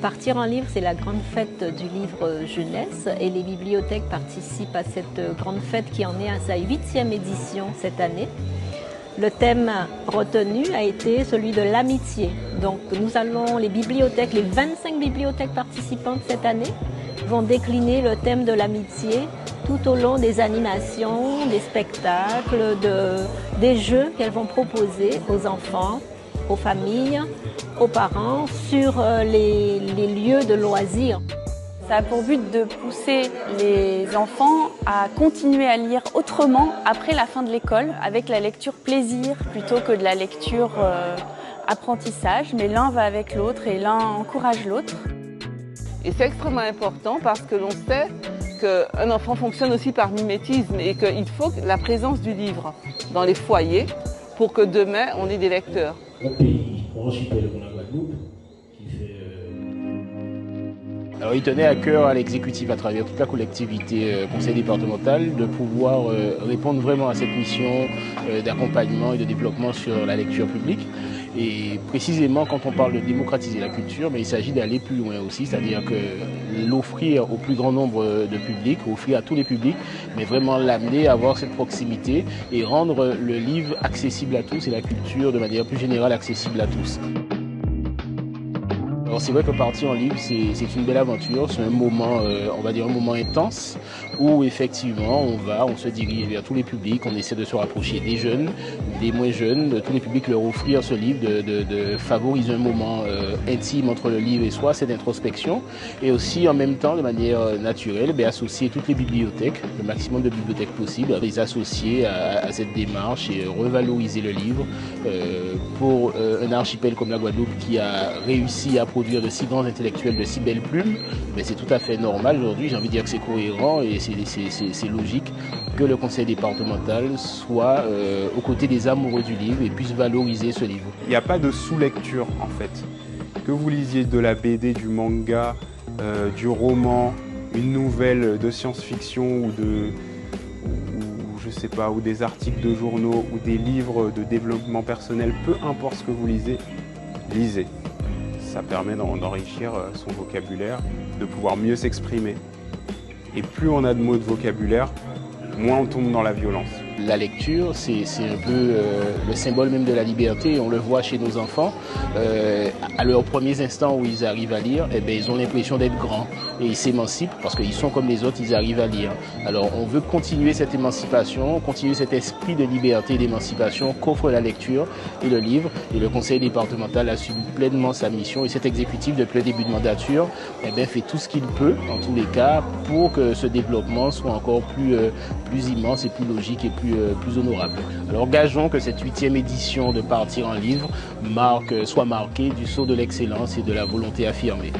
Partir en livre, c'est la grande fête du livre jeunesse et les bibliothèques participent à cette grande fête qui en est à sa 8e édition cette année. Le thème retenu a été celui de l'amitié. Donc nous allons, les bibliothèques, les 25 bibliothèques participantes cette année vont décliner le thème de l'amitié tout au long des animations, des spectacles, des jeux qu'elles vont proposer aux enfants, aux familles, aux parents sur les lieux de loisirs. Ça a pour but de pousser les enfants à continuer à lire autrement après la fin de l'école, avec la lecture plaisir plutôt que de la lecture apprentissage, mais l'un va avec l'autre et l'un encourage l'autre. Et c'est extrêmement important parce que l'on sait qu'un enfant fonctionne aussi par mimétisme et qu'il faut la présence du livre dans les foyers pour que demain on ait des lecteurs. Un pays, un archipel comme la Guadeloupe, qui fait... Alors, il tenait à cœur à l'exécutif, à travers toute la collectivité conseil départemental, de pouvoir répondre vraiment à cette mission d'accompagnement et de développement sur la lecture publique. Et précisément, quand on parle de démocratiser la culture, mais il s'agit d'aller plus loin aussi, c'est-à-dire que l'offrir au plus grand nombre de publics, offrir à tous les publics, mais vraiment l'amener à avoir cette proximité et rendre le livre accessible à tous et la culture de manière plus générale accessible à tous. Alors c'est vrai que partir en livre, c'est une belle aventure, c'est un moment, on va dire un moment intense, où effectivement on se dirige vers tous les publics, on essaie de se rapprocher des jeunes, des moins jeunes, de tous les publics, leur offrir ce livre, de favoriser un moment intime entre le livre et soi, cette introspection, et aussi en même temps, de manière naturelle, associer toutes les bibliothèques, le maximum de bibliothèques possibles, les associer à cette démarche et revaloriser le livre pour un archipel comme la Guadeloupe qui a réussi à produire de si grands intellectuels, de si belles plumes, mais c'est tout à fait normal aujourd'hui, j'ai envie de dire que c'est cohérent et c'est logique que le conseil départemental soit aux côtés des amoureux du livre et puisse valoriser ce livre. Il n'y a pas de sous-lecture en fait. Que vous lisiez de la BD, du manga, du roman, une nouvelle de science-fiction ou je sais pas, ou des articles de journaux ou des livres de développement personnel, peu importe ce que vous lisez, lisez. Ça permet d'enrichir son vocabulaire, de pouvoir mieux s'exprimer. Et plus on a de mots de vocabulaire, moins on tombe dans la violence. La lecture, c'est un peu le symbole même de la liberté. On le voit chez nos enfants. À leurs premiers instants où ils arrivent à lire, ils ont l'impression d'être grands. Et ils s'émancipent parce qu'ils sont comme les autres, ils arrivent à lire. Alors on veut continuer cette émancipation, continuer cet esprit de liberté et d'émancipation qu'offre la lecture et le livre. Et le conseil départemental assume pleinement sa mission. Et cet exécutif, depuis le début de mandature, fait tout ce qu'il peut, en tous les cas, pour que ce développement soit encore plus immense et plus logique et plus honorable. Alors gageons que cette 8e édition de Partir en livre soit marquée du sceau de l'excellence et de la volonté affirmée.